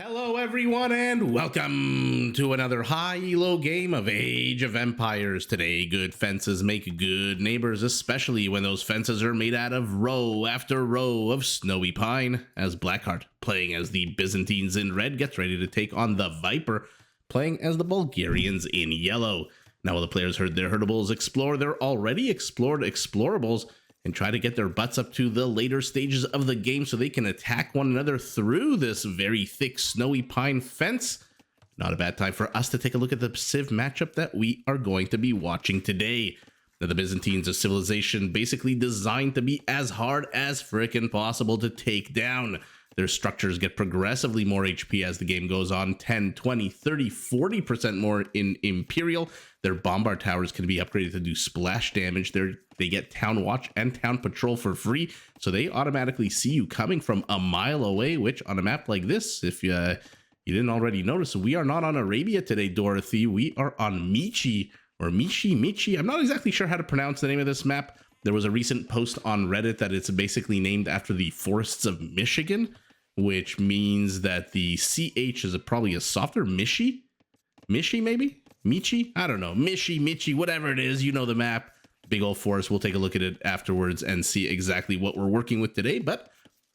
Hello everyone and welcome to another high elo game of Age of Empires. Today, good fences make good neighbors, especially when those fences are made out of row after row of snowy pine, as Blackheart, playing as the Byzantines in red, gets ready to take on the Viper, playing as the Bulgarians in yellow. Now while the players heard their herdables explore their already explored explorables, and try to get their butts up to the later stages of the game so they can attack one another through this very thick snowy pine fence. Not a bad time for us to take a look at the Civ matchup that we are going to be watching today. Now, the Byzantines, a civilization basically designed to be as hard as frickin' possible to take down. Their structures get progressively more HP as the game goes on, 10, 20, 30, 40% more in Imperial. Their bombard towers can be upgraded to do splash damage. They get Town Watch and Town Patrol for free, so they automatically see you coming from a mile away, which on a map like this, if you didn't already notice, we are not on Arabia today, Dorothy. We are on Michi, or Michi. I'm not exactly sure how to pronounce the name of this map. There was a recent post on Reddit that it's basically named after the forests of Michigan, which means that the CH is probably a softer Michi? Michi, maybe? Michi? I don't know. Michi, whatever it is, you know the map. Big old forest. We'll take a look at it afterwards and see exactly what we're working with today. But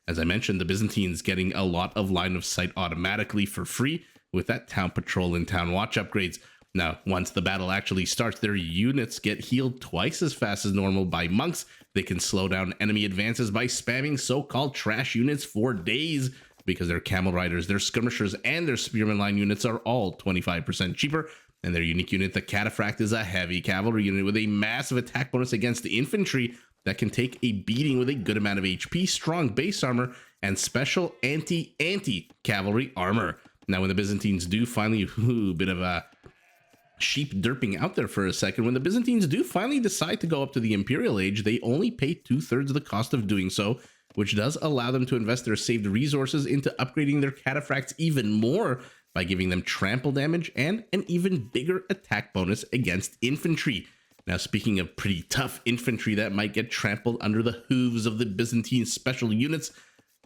as I mentioned, the Byzantines getting a lot of line of sight automatically for free with that Town Patrol and Town Watch upgrades. Now, once the battle actually starts, their units get healed twice as fast as normal by monks. They can slow down enemy advances by spamming so-called trash units for days because their camel riders, their skirmishers, and their spearman line units are all 25% cheaper. And their unique unit, the Cataphract, is a heavy cavalry unit with a massive attack bonus against the infantry that can take a beating with a good amount of HP, strong base armor, and special anti-cavalry armor. Now, when the Byzantines do finally, bit of a sheep derping out there for a second, when the Byzantines do finally decide to go up to the Imperial Age, they only pay 2/3 of the cost of doing so, which does allow them to invest their saved resources into upgrading their Cataphracts even more by giving them trample damage and an even bigger attack bonus against infantry. Now, speaking of pretty tough infantry that might get trampled under the hooves of the Byzantine special units,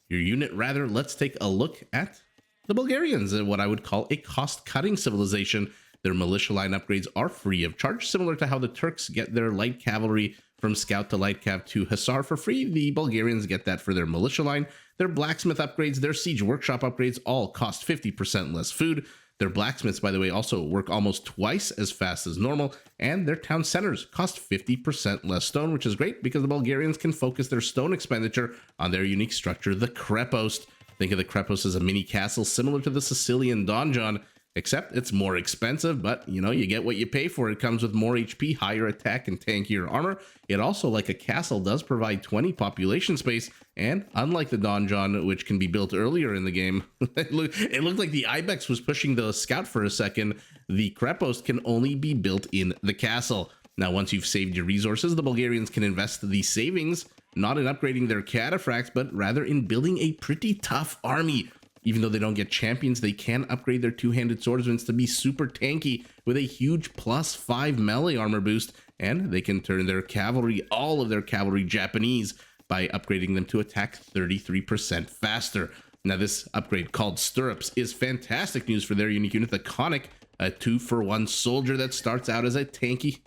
let's take a look at the Bulgarians, what I would call a cost-cutting civilization. Their militia line upgrades are free of charge, similar to how the Turks get their light cavalry from scout to light cav to hussar for free. The Bulgarians get that for their militia line. Their blacksmith upgrades, their siege workshop upgrades all cost 50% less food. Their blacksmiths, by the way, also work almost twice as fast as normal, and their town centers cost 50% less stone, which is great because the Bulgarians can focus their stone expenditure on their unique structure, the Krepost. Think of the Krepost as a mini castle similar to the Sicilian donjon, except it's more expensive, but you get what you pay for. It comes with more HP, higher attack, and tankier armor. It also, like a castle, does provide 20 population space, and unlike the donjon, which can be built earlier in the game, it looked like the Ibex was pushing the scout for a second. The Krepost can only be built in the castle. Now, once you've saved your resources, the Bulgarians can invest the savings not in upgrading their cataphracts, but rather in building a pretty tough army. Even though they don't get champions, they can upgrade their two-handed swordsmen to be super tanky with a huge +5 melee armor boost, and they can turn their cavalry, all of their cavalry, Japanese by upgrading them to attack 33% faster. Now, this upgrade called Stirrups is fantastic news for their unique unit, the Conic, a 2-for-1 soldier that starts out as a tanky.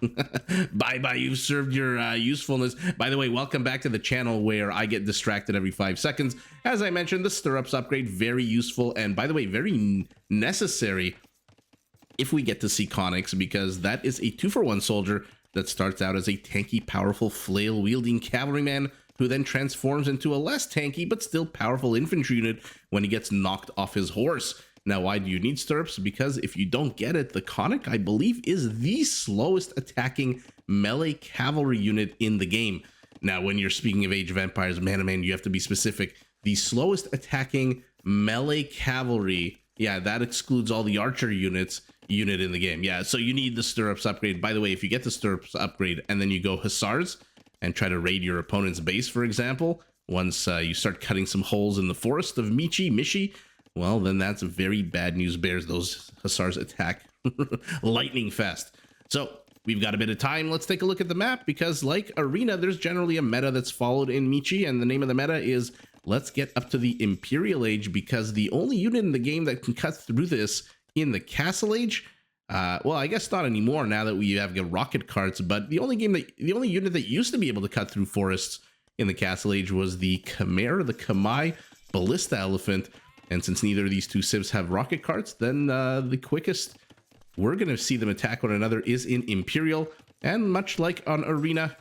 Bye-bye, you've served your usefulness. By the way, welcome back to the channel where I get distracted every 5 seconds. As I mentioned, the Stirrups upgrade, very useful, and by the way, very necessary if we get to see Conics, because that is a 2-for-1 soldier that starts out as a tanky, powerful, flail-wielding cavalryman who then transforms into a less tanky but still powerful infantry unit when he gets knocked off his horse. Now, why do you need Stirrups? Because if you don't get it, the Conic, I believe, is the slowest attacking melee cavalry unit in the game. Now, when you're speaking of Age of Empires, man, oh man, you have to be specific. The slowest attacking melee cavalry, yeah, that excludes all the archer unit in the game. Yeah, so you need the Stirrups upgrade. By the way, if you get the Stirrups upgrade and then you go hussars and try to raid your opponent's base, for example, once you start cutting some holes in the forest of Michi, well, then that's very bad news bears. Those hussars attack lightning fast. So we've got a bit of time. Let's take a look at the map, because like Arena, there's generally a meta that's followed in Michi, and the name of the meta is let's get up to the Imperial Age, because the only unit in the game that can cut through this in the Castle Age, well, I guess not anymore now that we have rocket carts, but the only unit that used to be able to cut through forests in the Castle Age was the Khmer, the Khmer Ballista Elephant. And since neither of these two civs have rocket carts, then the quickest we're going to see them attack one another is in Imperial. And much like on Arena,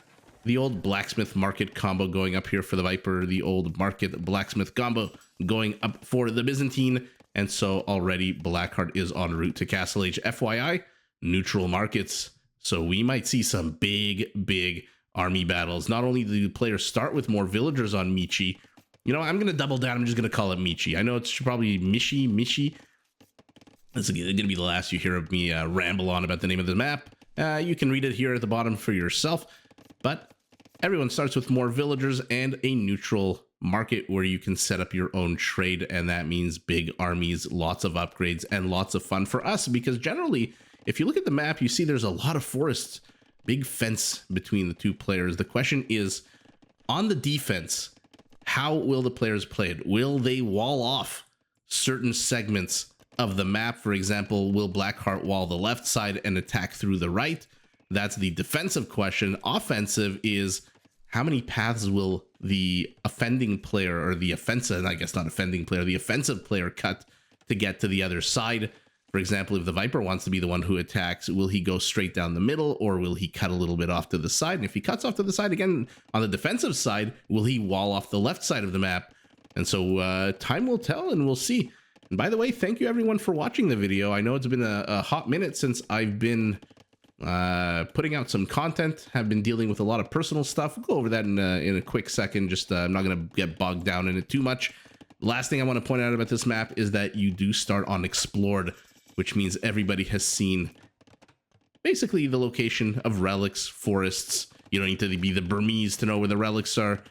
the old Blacksmith Market combo going up here for the Viper, the old Market Blacksmith combo going up for the Byzantine. And so already Blackheart is en route to Castle Age. FYI, neutral markets. So we might see some big army battles. Not only do the players start with more villagers on Michi, you know, I'm going to double down. I'm just going to call it Michi. I know it's probably Michi. This is going to be the last you hear of me ramble on about the name of the map. You can read it here at the bottom for yourself. But everyone starts with more villagers and a neutral market where you can set up your own trade. And that means big armies, lots of upgrades, and lots of fun for us. Because generally, if you look at the map, you see there's a lot of forests, big fence between the two players. The question is, on the defense, how will the players play it? Will they wall off certain segments of the map? For example, will Blackheart wall the left side and attack through the right? That's the defensive question. Offensive is, how many paths will the offending player, or the offensive, I guess not offending player, the offensive player cut to get to the other side? For example, if the Viper wants to be the one who attacks, will he go straight down the middle, or will he cut a little bit off to the side? And if he cuts off to the side again on the defensive side, will he wall off the left side of the map? And so time will tell, and we'll see. And by the way, thank you everyone for watching the video. I know it's been a hot minute since I've been putting out some content, have been dealing with a lot of personal stuff. We'll go over that in a quick second. Just I'm not going to get bogged down in it too much. Last thing I want to point out about this map is that you do start on explored, which means everybody has seen basically the location of relics, forests. You don't need to be the Burmese to know where the relics are.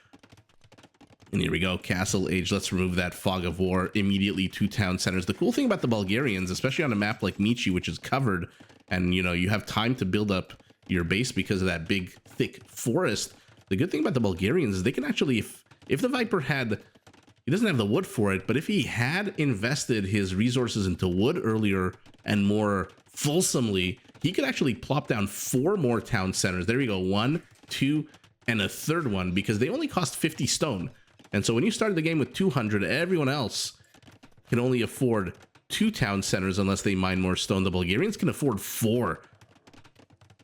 And here we go, Castle Age. Let's remove that fog of war. Immediately 2 town centers. The cool thing about the Bulgarians, especially on a map like Michi, which is covered, and you know, you have time to build up your base because of that big, thick forest. The good thing about the Bulgarians is they can actually, if the Viper had, he doesn't have the wood for it, but if he had invested his resources into wood earlier and more fulsomely, he could actually plop down 4 more town centers. There we go, 1, 2, and a third one, because they only cost 50 stone. And so when you started the game with 200, everyone else can only afford 2 town centers unless they mine more stone. The Bulgarians can afford 4.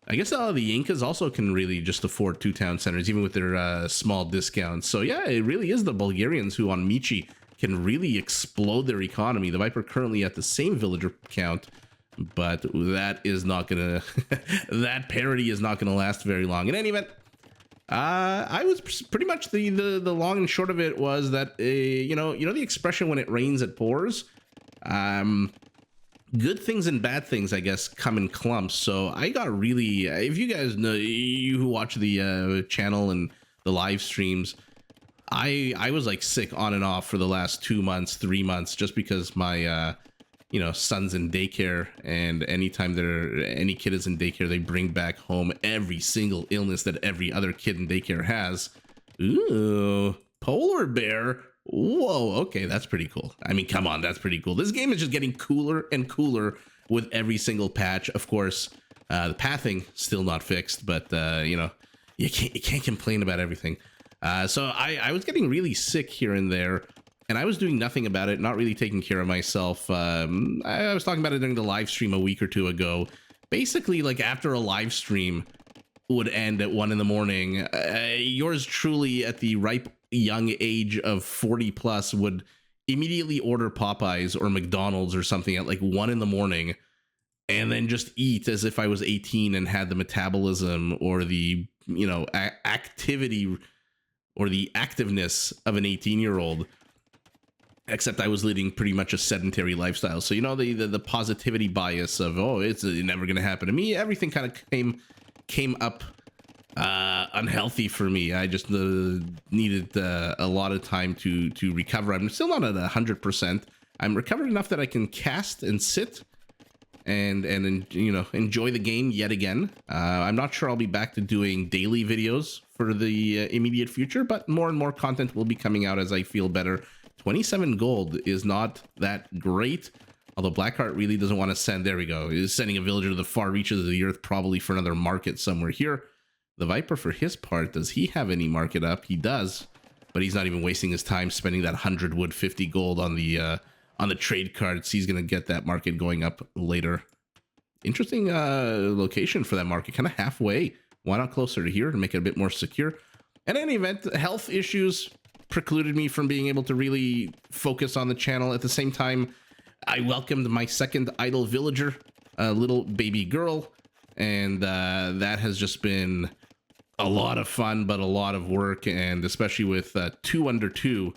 I guess the Incas also can really just afford 2 town centers, even with their small discounts. So yeah, it really is the Bulgarians who on Michi can really explode their economy. The Viper currently at the same villager count, but that is not gonna that parity is not gonna last very long. In any event, I was pretty much the long and short of it was that you know the expression, when it rains it pours. Good things and bad things, I guess, come in clumps. So I got really, if you guys know, you who watch the channel and the live streams, I was like sick on and off for the last 2 months, 3 months, just because my you know, son's in daycare, and anytime any kid is in daycare, they bring back home every single illness that every other kid in daycare has. Ooh, polar bear. Whoa, okay, that's pretty cool. I mean, come on, that's pretty cool. This game is just getting cooler and cooler with every single patch. Of course, the pathing still not fixed, but you know, you can't complain about everything. So I was getting really sick here and there, and I was doing nothing about it, not really taking care of myself. I was talking about it during the live stream a week or two ago. Basically, like after a live stream would end at 1 in the morning, yours truly at the ripe young age of 40 plus would immediately order Popeyes or McDonald's or something at like 1 in the morning, and then just eat as if I was 18 and had the metabolism or the, you know, activity or the activeness of an 18-year-old, except I was leading pretty much a sedentary lifestyle. So, you know, the positivity bias of, oh, it's never going to happen to me. Everything kind of came up unhealthy for me. I just needed a lot of time to recover. I'm still not at 100%. I'm recovered enough that I can cast and sit and you know, enjoy the game yet again. I'm not sure I'll be back to doing daily videos for the immediate future, but more and more content will be coming out as I feel better. 27 gold is not that great, although Blackheart really doesn't want to send. There we go. He's sending a villager to the far reaches of the earth, probably for another market somewhere here. The Viper, for his part, does he have any market up? He does, but he's not even wasting his time spending that 100 wood, 50 gold on the trade cards. He's going to get that market going up later. Interesting location for that market, kind of halfway. Why not closer to here to make it a bit more secure? In any event, health issues precluded me from being able to really focus on the channel. At the same time, I welcomed my second idle villager, a little baby girl, and that has just been a lot of fun, but a lot of work, and especially with 2 under 2,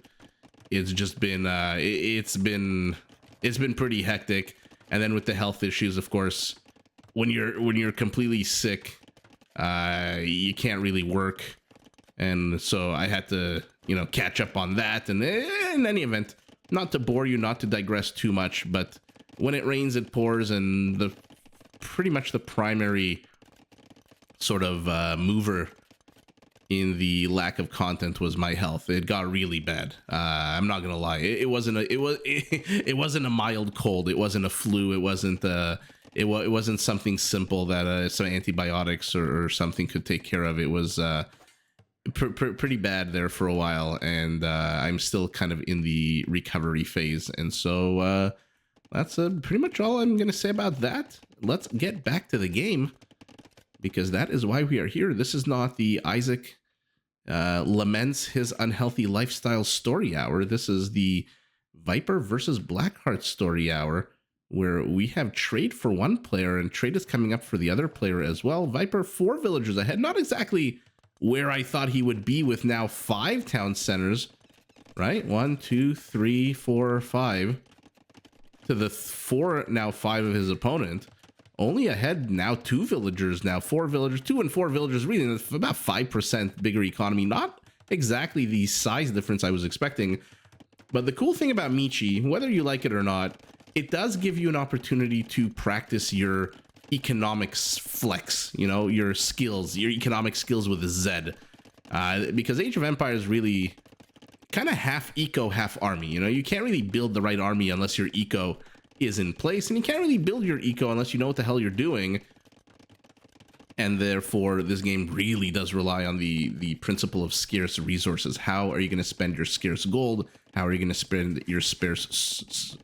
it's just been it's been pretty hectic. And then with the health issues, of course, when you're completely sick, you can't really work, and so I had to, you know, catch up on that. And in any event, not to bore you, not to digress too much, but when it rains, it pours, and pretty much the primary sort of mover in the lack of content was my health. It got really bad. I'm not gonna lie. It wasn't a mild cold. It wasn't a flu. It wasn't something simple that some antibiotics or something could take care of. It was pretty bad there for a while, and I'm still kind of in the recovery phase. And so that's pretty much all I'm gonna say about that. Let's get back to the game, because that is why we are here. This is not the Isaac laments his unhealthy lifestyle story hour. This is the Viper versus Blackheart story hour, where we have trade for one player, and trade is coming up for the other player as well. Viper 4 villagers ahead. Not exactly where I thought he would be with now 5 town centers, right? 1, 2, 3, 4, 5 to the 4, now 5 of his opponent. Only ahead now 2 villagers, now 4 villagers, 2 and 4 villagers, really about 5% bigger economy. Not exactly the size difference I was expecting, but the cool thing about Michi, whether you like it or not, it does give you an opportunity to practice your economics flex, you know, your skills, your economic skills with a Z, because Age of Empires really kind of half eco, half army. You know, you can't really build the right army unless your eco is in place, and you can't really build your eco unless you know what the hell you're doing. And therefore, this game really does rely on the principle of scarce resources. How are you going to spend your scarce gold? How are you going to spend your sparse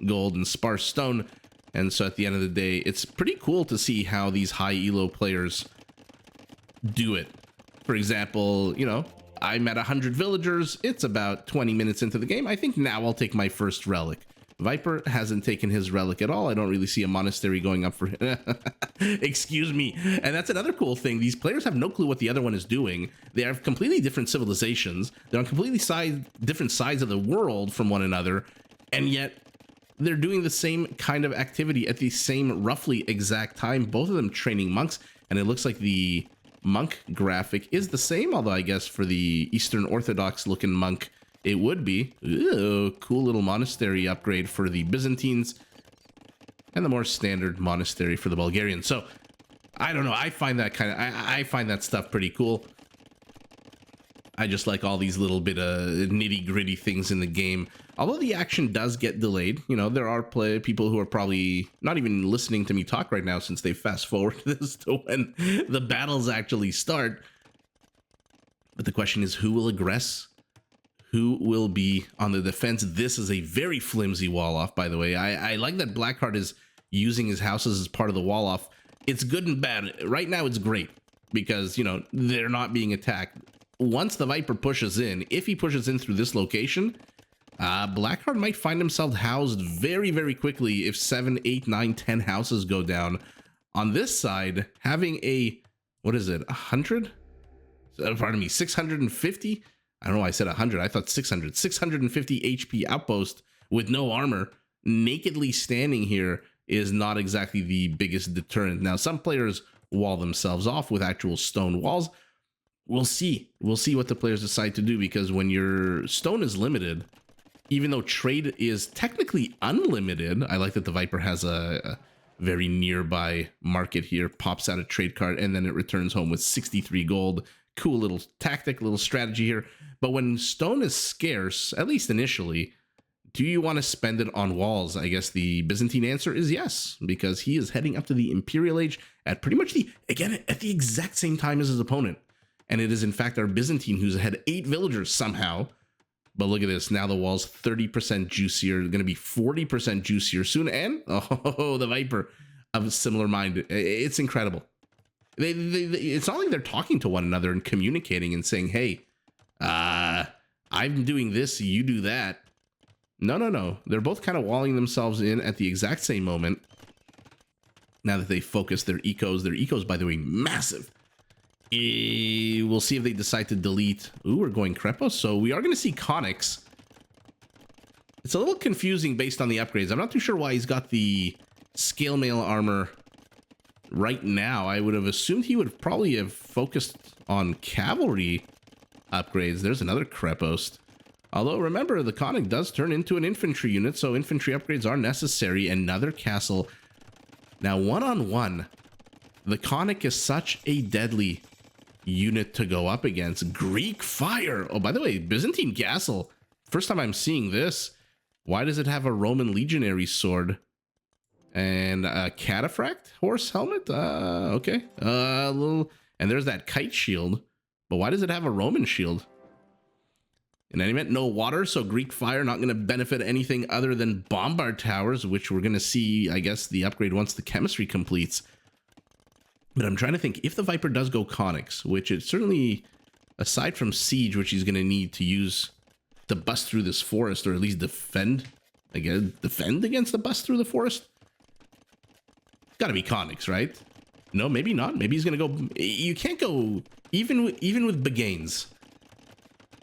gold and sparse stone? And so at the end of the day, it's pretty cool to see how these high elo players do it. For example, you know, I'm at 100 villagers. It's about 20 minutes into the game. I think now I'll take my first relic. Viper hasn't taken his relic at all. I don't really see a monastery going up for him. Excuse me. And that's another cool thing. These players have no clue what the other one is doing. They have completely different civilizations. They're on completely different sides of the world from one another. And yet they're doing the same kind of activity at the same roughly exact time. Both of them training monks. And it looks like the monk graphic is the same, although I guess for the Eastern Orthodox looking monk it would be. Ooh, cool little monastery upgrade for the Byzantines, and the more standard monastery for the Bulgarians. So I don't know, I find that I find that stuff pretty cool. I just like all these little bit of nitty-gritty things in the game. Although the action does get delayed, you know, there are people who are probably not even listening to me talk right now, since they fast forward this to when the battles actually start. But the question is, who will aggress? Who will be on the defense? This is a very flimsy wall off, by the way. I like that Blackheart is using his houses as part of the wall off. It's good and bad. Right now it's great because, you know, they're not being attacked. Once the Viper pushes in, if he pushes in through this location, Blackheart might find himself housed very, very quickly if 7, 8, 9, 10 houses go down. On this side, having a, what is it, 100? Pardon me, 650? I don't know why I said 100. I thought 600. 650 HP outpost with no armor, nakedly standing here, is not exactly the biggest deterrent. Now, some players wall themselves off with actual stone walls. We'll see. We'll see what the players decide to do, because when your stone is limited, even though trade is technically unlimited, I like that the Viper has a very nearby market here, pops out a trade card, and then it returns home with 63 gold. Cool little tactic, little strategy here. But when stone is scarce, at least initially, do you want to spend it on walls? I guess the Byzantine answer is yes, because he is heading up to the Imperial Age at pretty much at the exact same time as his opponent. And it is in fact our Byzantine who's ahead 8 villagers somehow. But look at this, now the wall's 30% juicier, going to be 40% juicier soon. And oh, the Viper of a similar mind. It's incredible. It's not like they're talking to one another and communicating and saying, hey, I'm doing this, you do that. No. They're both kind of walling themselves in at the exact same moment. Now that they focus their ecos, by the way, massive. We'll see if they decide to delete. Ooh, we're going Krepos, so we are going to see Conics. It's a little confusing based on the upgrades. I'm not too sure why he's got the scale mail armor right now. I would have assumed he would probably have focused on cavalry upgrades. There's another Krepos. Although, remember, the Conic does turn into an infantry unit, so infantry upgrades are necessary. Another castle. Now, one-on-one, the Conic is such a deadly unit to go up against. Greek fire. Oh, by the way, Byzantine castle. First time I'm seeing this. Why does it have a Roman legionary sword? And a cataphract horse helmet? Okay. And there's that kite shield. But why does it have a Roman shield? In any event, no water, so Greek fire not going to benefit anything other than bombard towers, which we're going to see, I guess, the upgrade once the chemistry completes. But I'm trying to think, if the Viper does go Conics, which it certainly, aside from siege, which he's going to need to use to bust through this forest, or at least defend against the bust through the forest. Got to be Conics, right? No, maybe not. Maybe he's going to go... You can't go... Even with Begains.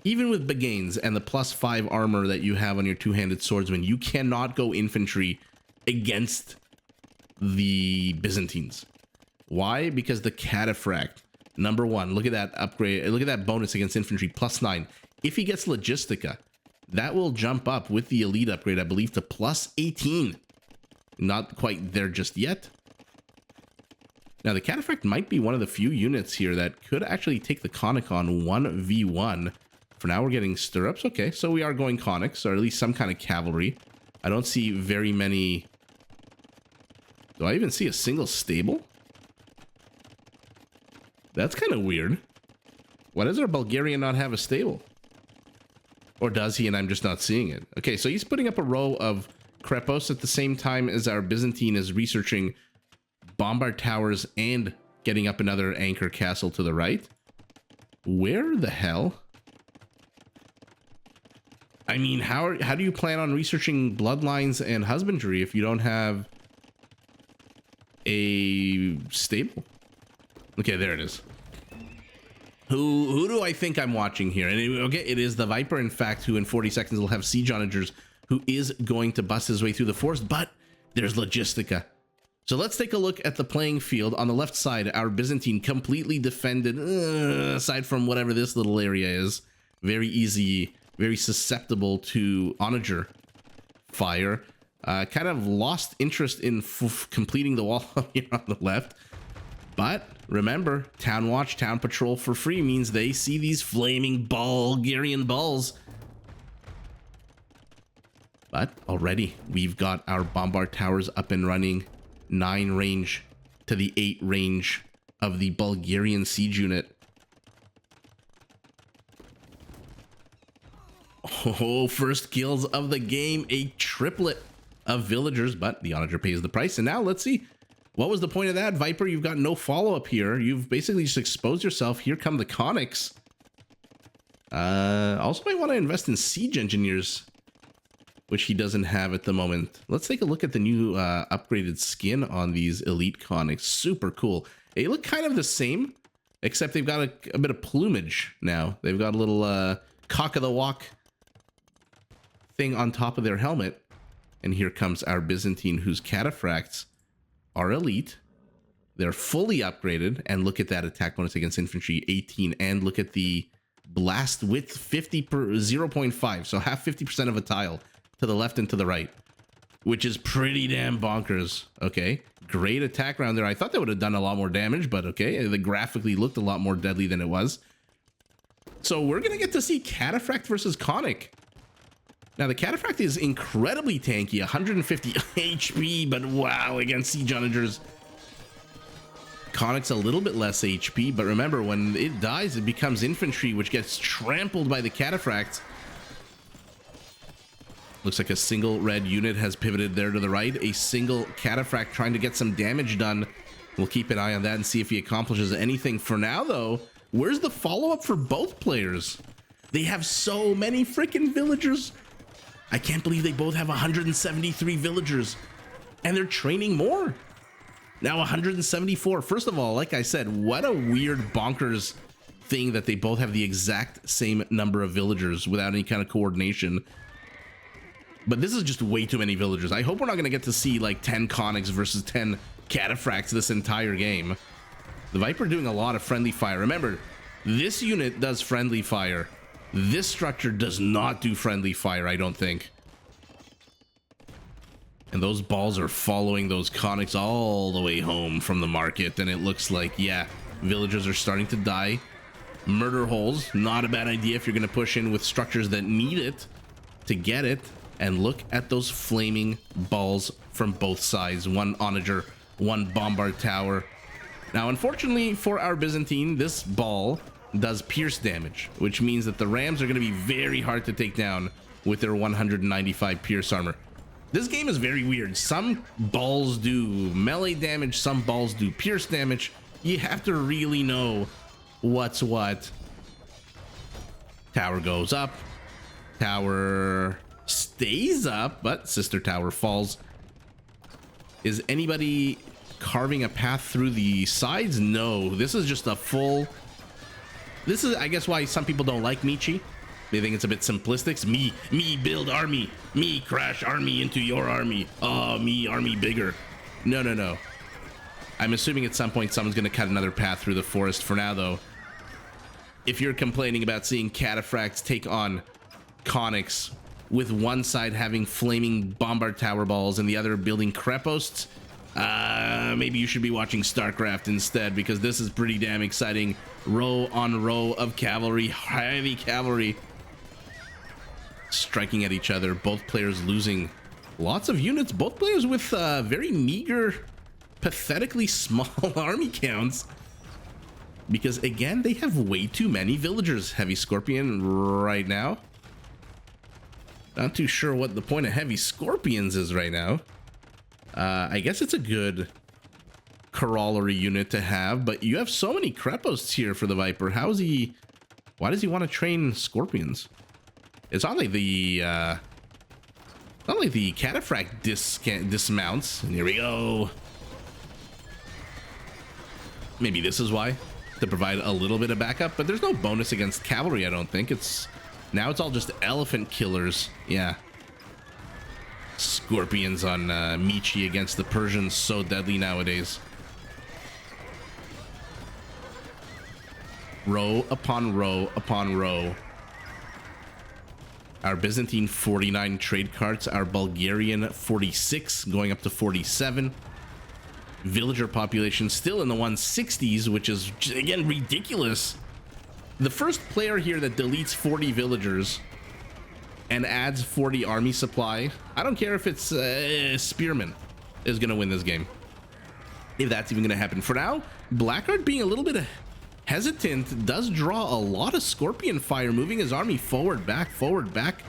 Even with Begains and the +5 armor that you have on your two-handed swordsman, you cannot go infantry against the Byzantines. Why? Because the cataphract, number one, look at that upgrade, look at that bonus against infantry, +9. If he gets Logistica, that will jump up with the elite upgrade, I believe, to +18. Not quite there just yet. Now, the cataphract might be one of the few units here that could actually take the Conic on 1v1. For now, we're getting stirrups. Okay, so we are going Conics, or at least some kind of cavalry. I don't see very many... Do I even see a single stable? That's kind of weird. Why does our Bulgarian not have a stable? Or does he and I'm just not seeing it? Okay, so he's putting up a row of Krepos at the same time as our Byzantine is researching bombard towers and getting up another anchor castle to the right. Where the hell... I mean, how do you plan on researching bloodlines and husbandry if you don't have a stable? Okay, there it is. Who do I think I'm watching here? And it is the Viper, in fact, who in 40 seconds will have siege onagers, who is going to bust his way through the forest, but there's Logistica. So let's take a look at the playing field. On the left side, our Byzantine completely defended, aside from whatever this little area is. Very easy... Very susceptible to onager fire. Kind of lost interest in completing the wall here on the left. But remember, Town Watch, Town Patrol for free means they see these flaming Bulgarian balls. But already we've got our bombard towers up and running. 9 range to the 8 range of the Bulgarian siege unit. Oh, first kills of the game, a triplet of villagers, but the onager pays the price. And now let's see, what was the point of that? Viper, you've got no follow-up here. You've basically just exposed yourself. Here come the Conics. Also might want to invest in siege engineers, which he doesn't have at the moment. Let's take a look at the new upgraded skin on these elite Conics. Super cool. They look kind of the same, except they've got a bit of plumage now. They've got a little cock of the walk thing on top of their helmet. And here comes our Byzantine, whose cataphracts are elite. They're fully upgraded. And look at that attack bonus against infantry, 18. And look at the blast width, 0.5. So half 50% of a tile to the left and to the right. which is pretty damn bonkers. Okay, great attack round there. I thought that would have done a lot more damage, but okay, the graphically looked a lot more deadly than it was. So we're gonna get to see Cataphract versus Conic. Now the Cataphract is incredibly tanky, 150 HP, but wow, against Siege Onagers. Conic's a little bit less HP, but remember, when it dies, it becomes infantry, which gets trampled by the Cataphract. Looks like a single red unit has pivoted there to the right. A single Cataphract trying to get some damage done. We'll keep an eye on that and see if he accomplishes anything. For now, though, where's the follow-up for both players? They have so many freaking villagers. I can't believe they both have 173 villagers. And they're training more. Now 174. First of all, like I said, what a weird bonkers thing that they both have the exact same number of villagers without any kind of coordination. But this is just way too many villagers. I hope we're not going to get to see like 10 Conics versus 10 Cataphracts this entire game. The Viper doing a lot of friendly fire. Remember, this unit does friendly fire. This structure does not do friendly fire, I don't think. And those balls are following those Conics all the way home from the market. And it looks like, yeah, villagers are starting to die. Murder holes, not a bad idea if you're going to push in with structures that need it to get it. And look at those flaming balls from both sides. One Onager, one Bombard Tower. Now, unfortunately for our Byzantine, this ball does pierce damage, which means that the Rams are going to be very hard to take down with their 195 pierce armor. This game is very weird. Some balls do melee damage, some balls do pierce damage. You have to really know what's what. Tower goes up. Tower stays up, but sister tower falls. Is anybody carving a path through the sides? No, this is just a full... This is, I guess, why some people don't like Michi. They think it's a bit simplistic. Me build army. Me crash army into your army. Oh, me army bigger. No, no, no. I'm assuming at some point someone's going to cut another path through the forest. For now, though, if you're complaining about seeing Cataphracts take on Conics with one side having flaming Bombard Tower balls and the other building Creposts, maybe you should be watching StarCraft instead, because this is pretty damn exciting. Row on row of cavalry, heavy cavalry, striking at each other. Both players losing lots of units. Both players with very meager, pathetically small army counts. Because again, they have way too many villagers. Heavy Scorpion right now. Not too sure what the point of Heavy Scorpions is right now. I guess it's a good corollary unit to have, but you have so many Creposts here for the Viper. How is he... Why does he want to train Scorpions? It's not like the Cataphract dismounts. And here we go. Maybe this is why, to provide a little bit of backup, but there's no bonus against cavalry, I don't think. Now it's all just elephant killers. Yeah. Scorpions on Michi against the Persians, so deadly nowadays. Row upon row upon row. Our Byzantine 49 trade carts, our Bulgarian 46 going up to 47. Villager population still in the 160s, which is again ridiculous. The first player here that deletes 40 villagers and adds 40 army supply, I don't care if it's Spearman, is going to win this game. If that's even going to happen. For now, Blackheart being a little bit hesitant does draw a lot of Scorpion fire, moving his army forward, back, forward, back.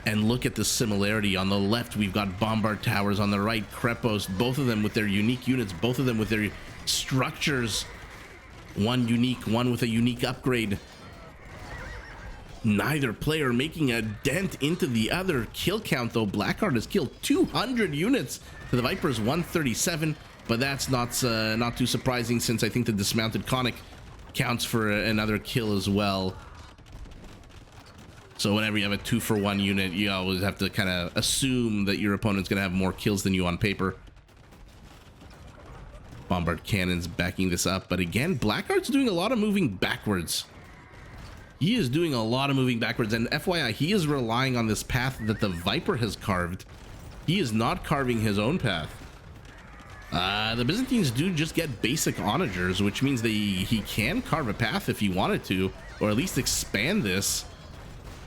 And look at the similarity. On the left, we've got Bombard Towers. On the right, Crepos, both of them with their unique units, both of them with their structures. One unique, one with a unique upgrade. Neither player making a dent into the other. Kill count, though, Blackheart has killed 200 units to the Viper's 137, but that's not too surprising, since I think the dismounted Conic counts for another kill as well. So whenever you have a 2-for-1 unit, you always have to kind of assume that your opponent's going to have more kills than you on paper. Bombard cannons backing this up, but again, Blackheart's doing a lot of moving backwards. He is doing a lot of moving backwards, and FYI, he is relying on this path that the Viper has carved He is not carving his own path. The Byzantines do just get basic onagers, which means he can carve a path if he wanted to, or at least expand this.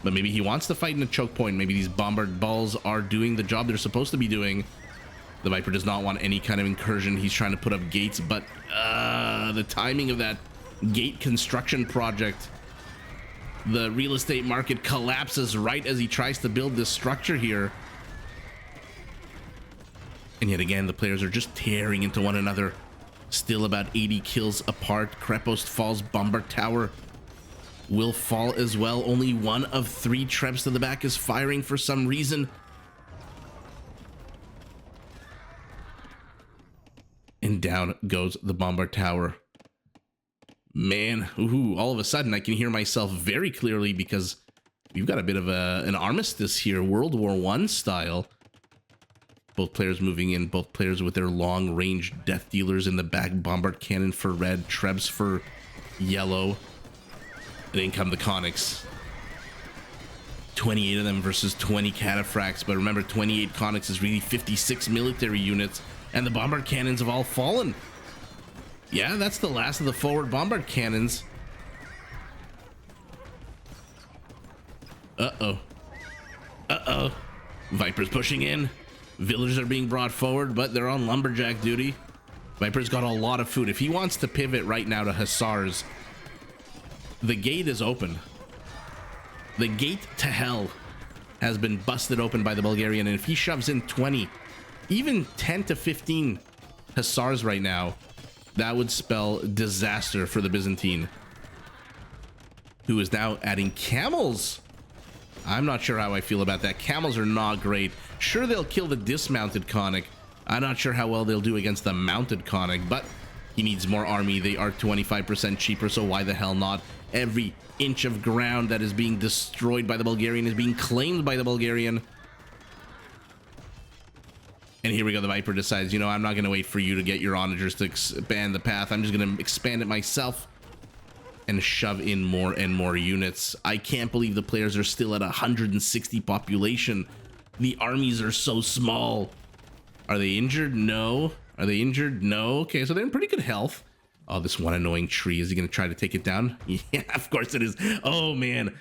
But maybe he wants to fight in a choke point. Maybe these bombard balls are doing the job they're supposed to be doing. The Viper does not want any kind of incursion. He's trying to put up gates, but the timing of that gate construction project, the real estate market collapses right as he tries to build this structure here. And yet again, the players are just tearing into one another. Still about 80 kills apart. Krepost falls. Bombard Tower will fall as well. Only one of 3 Trebs to the back is firing for some reason. And down goes the Bombard Tower. Man, ooh, all of a sudden I can hear myself very clearly because we've got a bit of an armistice here, World War I style. Both players moving in, both players with their long-range death dealers in the back. Bombard cannon for red, Trebs for yellow. And in come the Conics. 28 of them versus 20 cataphracts. But remember, 28 Conics is really 56 military units. And the Bombard cannons have all fallen. Yeah, that's the last of the forward Bombard cannons. Uh-oh. Uh-oh. Viper's pushing in. Villagers are being brought forward, but they're on lumberjack duty. Viper's got a lot of food. If he wants to pivot right now to Hussars, the gate is open. The gate to hell has been busted open by the Bulgarian, and if he shoves in 20, even 10 to 15 Hussars right now, that would spell disaster for the Byzantine, who is now adding camels. I'm not sure how I feel about that. Camels are not great. Sure, they'll kill the dismounted Conic. I'm not sure how well they'll do against the mounted Conic, but he needs more army. They are 25% cheaper, so why the hell not? Every inch of ground that is being destroyed by the Bulgarian is being claimed by the Bulgarian. And here we go. The Viper decides, you know, I'm not going to wait for you to get your onagers to expand the path. I'm just going to expand it myself and shove in more and more units. I can't believe the players are still at 160 population. The armies are so small. Are they injured? No. Are they injured? No. Okay, so they're in pretty good health. Oh, this one annoying tree. Is he going to try to take it down? Yeah, of course it is. Oh, man.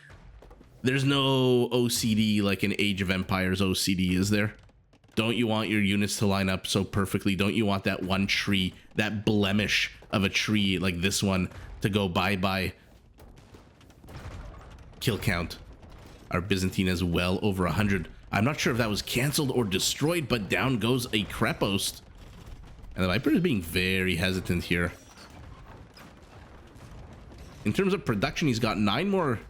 There's no OCD like in Age of Empires OCD, is there? Don't you want your units to line up so perfectly? Don't you want that one tree, that blemish of a tree like this one, to go bye-bye? Kill count. Our Byzantine is well over 100. I'm not sure if that was canceled or destroyed, but down goes a Krepost. And the Viper is being very hesitant here. In terms of production, he's got 9 more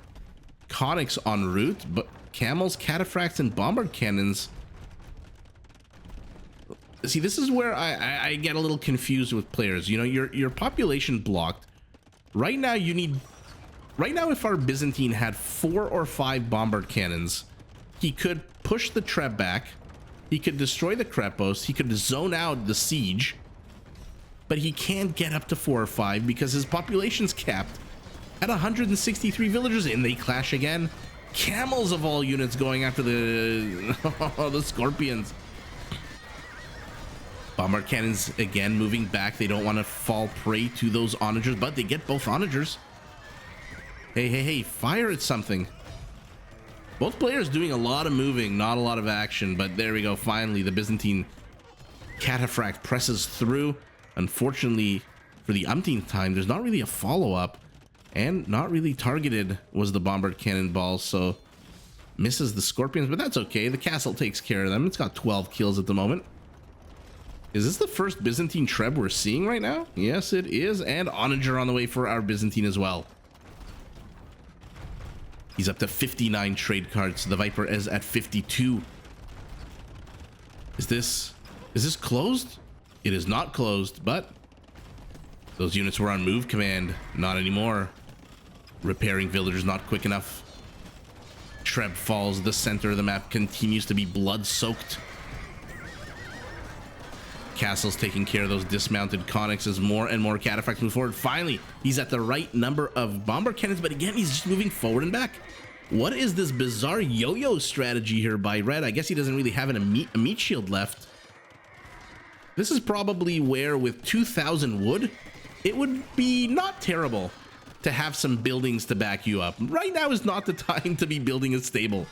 Conics en route, but camels, cataphracts, and bombard cannons. See, this is where I get a little confused with players. You know, your population blocked. Right now, you need... Right now, if our Byzantine had 4 or 5 bombard cannons, he could push the Treb back. He could destroy the Krepost. He could zone out the siege. But he can't get up to 4 or 5 because his population's capped at 163 villagers. And they clash again. Camels of all units going after the, the Scorpions. Bombard cannons again moving back. They don't want to fall prey to those onagers, but they get both onagers. Hey, hey, hey, fire at something. Both players doing a lot of moving, not a lot of action, but there we go. Finally, the Byzantine cataphract presses through. Unfortunately, for the umpteenth time, there's not really a follow-up, and not really targeted was the bombard cannonball, so misses the Scorpions, but that's okay. The castle takes care of them. It's got 12 kills at the moment. Is this the first Byzantine Treb we're seeing right now? Yes, it is. And onager on the way for our Byzantine as well. He's up to 59 trade cards. The Viper is at 52. Is this closed? It is not closed, but those units were on move command. Not anymore. Repairing villagers not quick enough. Treb falls. The center of the map continues to be blood-soaked. Castle's taking care of those dismounted Conics as more and more cataphracts move forward. Finally, he's at the right number of bombard cannons, but again, he's just moving forward and back. What is this bizarre yo-yo strategy here by Red? I guess he doesn't really have a meat shield left. This is probably where, with 2,000 wood, it would be not terrible to have some buildings to back you up. Right now is not the time to be building a stable.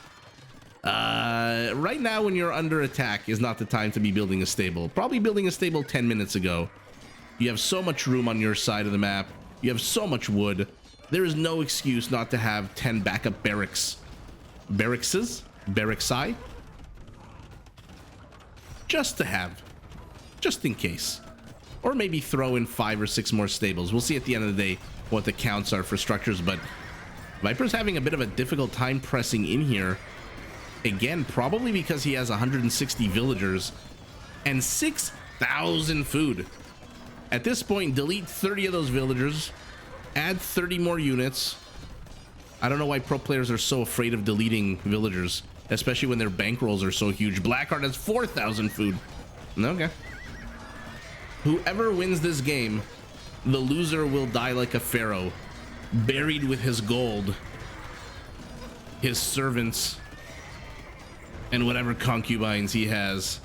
Right now when you're under attack is not the time to be building a stable. Probably building a stable 10 minutes ago. You have so much room on your side of the map. You have so much wood. There is no excuse not to have 10 backup barracks. Barracksai? Just to have. Just in case. Or maybe throw in 5 or 6 more stables. We'll see at the end of the day what the counts are for structures, but Viper's having a bit of a difficult time pressing in here. Again, probably because he has 160 villagers and 6,000 food. At this point, delete 30 of those villagers, add 30 more units. I don't know why pro players are so afraid of deleting villagers, especially when their bankrolls are so huge. Blackheart has 4,000 food. Okay. Whoever wins this game, the loser will die like a pharaoh, buried with his gold, his servants, and whatever concubines he has,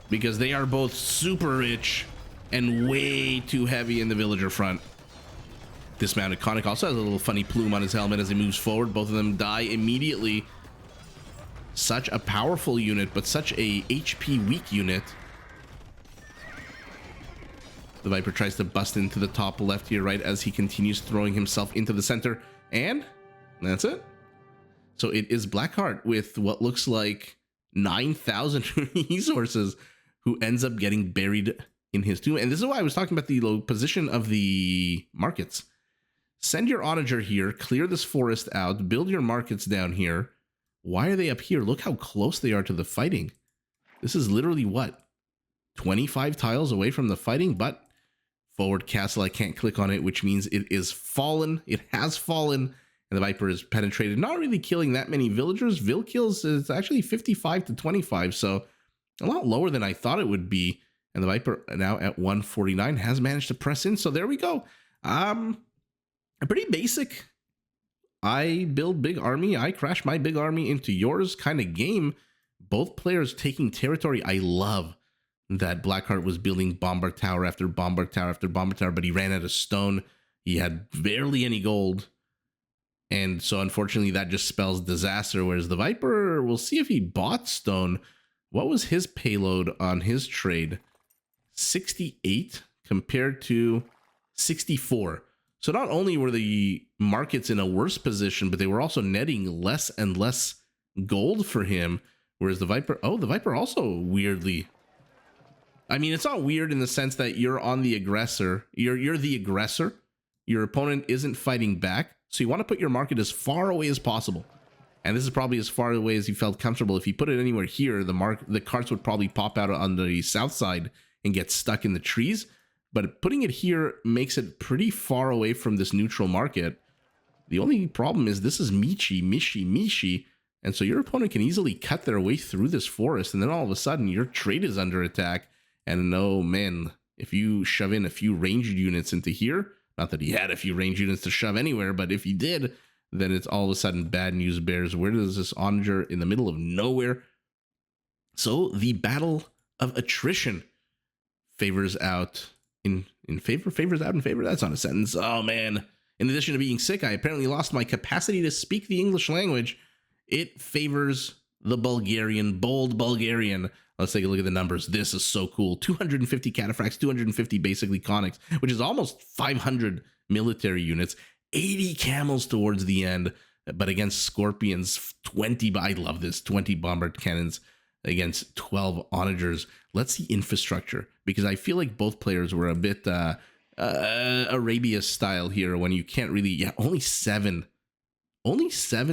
because they are both super rich and way too heavy in the villager front. Dismounted Conic also has a little funny plume on his helmet as he moves forward. Both of them die immediately. Such a powerful unit, but such a HP weak unit. The Viper tries to bust into the top left here, right, as he continues throwing himself into the center, and that's it. So it is Blackheart with what looks like 9,000 resources, who ends up getting buried in his tomb. And this is why I was talking about the low position of the markets. Send your onager here, clear this forest out, build your markets down here. Why are they up here? Look how close they are to the fighting. This is literally what? 25 tiles away from the fighting, but forward castle, I can't click on it, which means it is fallen. It has fallen. And the Viper is penetrated, not really killing that many villagers. Vill kills is actually 55 to 25, so a lot lower than I thought it would be. And the Viper now at 149 has managed to press in. So there we go. A pretty basic, I build big army, I crash my big army into yours kind of game. Both players taking territory. I love that Blackheart was building Bombard Tower after Bombard Tower after Bombard Tower, but he ran out of stone. He had barely any gold. And so unfortunately that just spells disaster, whereas the Viper, we'll see if he bought stone. What was his payload on his trade? 68 compared to 64. So not only were the markets in a worse position, but they were also netting less and less gold for him, whereas the Viper, oh, the Viper also weirdly, I mean, it's not weird in the sense that you're on the aggressor, you're the aggressor, your opponent isn't fighting back. So you want to put your market as far away as possible. And this is probably as far away as he felt comfortable. If you put it anywhere here, the carts would probably pop out on the south side and get stuck in the trees. But putting it here makes it pretty far away from this neutral market. The only problem is this is Michi. And so your opponent can easily cut their way through this forest. And then all of a sudden your trade is under attack. And oh man, if you shove in a few ranged units into here, not that he had a few range units to shove anywhere, but if he did, then it's all of a sudden bad news bears. Where does this onager in the middle of nowhere? So the battle of attrition favors out in favor. That's not a sentence. Oh man. In addition to being sick, I apparently lost my capacity to speak the English language. It favors the Bulgarian, bold Bulgarian. Let's take a look at the numbers. This is so cool. 250 cataphracts, 250 basically conics, which is almost 500 military units, 80 camels towards the end, but against scorpions, 20, I love this, 20 bombard cannons against 12 onagers. Let's see infrastructure, because I feel like both players were a bit Arabia style here when you can't really, yeah, only seven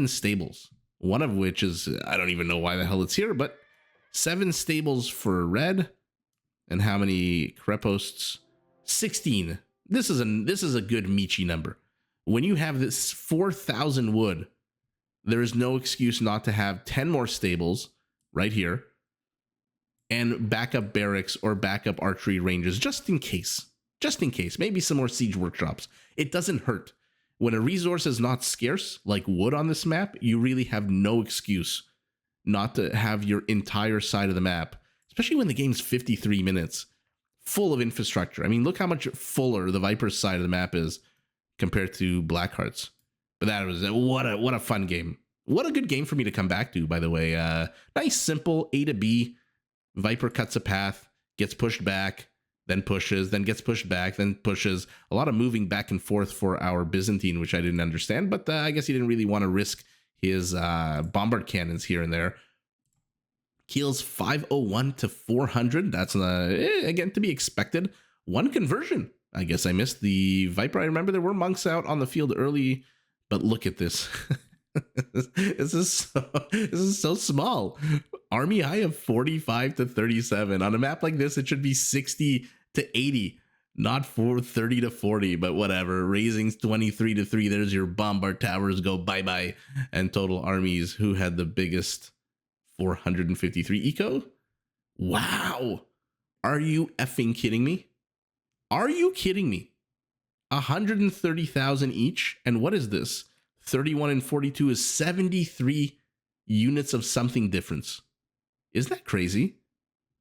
stables, one of which is, I don't even know why the hell it's here, but 7 stables for red. And how many creposts? 16. This is a good Michi number. When you have this 4,000 wood, there is no excuse not to have 10 more stables right here and backup barracks or backup archery ranges just in case. Maybe some more siege workshops. It doesn't hurt. when a resource is not scarce, like wood on this map, you really have no excuse not to have your entire side of the map, especially when the game's 53 minutes, full of infrastructure. I mean, look how much fuller the Viper's side of the map is compared to Blackheart's. But that was what a fun game. What a good game for me to come back to, by the way. Nice, simple A to B. Viper cuts a path, gets pushed back, then pushes, then gets pushed back, then pushes. A lot of moving back and forth for our Byzantine, which I didn't understand, but I guess he didn't really want to risk his bombard cannons here and there. Kills 501 to 400. That's, again, to be expected. One conversion. I guess I missed the Viper. I remember there were monks out on the field early, but look at this. This is so small. Army high of 45 to 37. On a map like this, it should be 60 to 80, not 30 to 40, but whatever. Raising's 23 to 3. There's your bombard towers go bye-bye. And total armies, who had the biggest? 453 eco? Wow. Are you effing kidding me? Are you kidding me? 130,000 each. And what is this? 31 and 42 is 73 units of something difference. Isn't that crazy?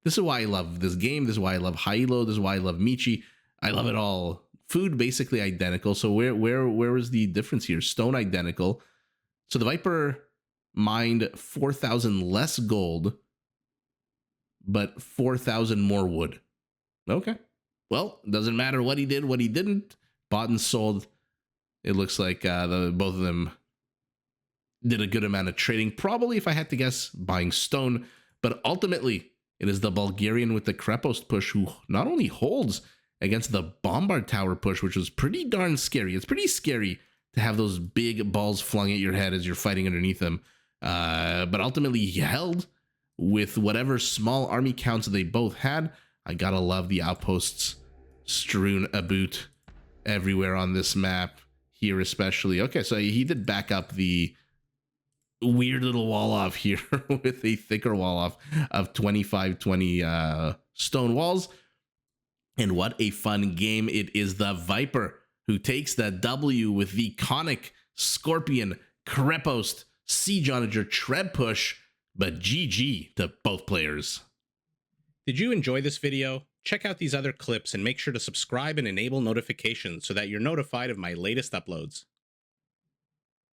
This is why I love this game. This is why I love Hilo. This is why I love Michi. I love it all. Food basically identical. So where is the difference here? Stone identical. So the Viper mined 4,000 less gold, but 4,000 more wood. Okay. Well, doesn't matter what he did, what he didn't. Bought and sold. It looks like both of them did a good amount of trading. Probably, if I had to guess, buying stone. But ultimately, it is the Bulgarian with the Krepost push who not only holds against the Bombard Tower push, which was pretty darn scary. It's pretty scary to have those big balls flung at your head as you're fighting underneath them. But ultimately, he held with whatever small army counts they both had. I gotta love the outposts strewn about everywhere on this map. Here especially. Okay, so he did back up the weird little wall off here with a thicker wall off of 25-20 stone walls. And what a fun game. It is the Viper who takes the W with the conic Scorpion, Krepost, Siege Onager, Treb push, but GG to both players. Did you enjoy this video? Check out these other clips and make sure to subscribe and enable notifications so that you're notified of my latest uploads.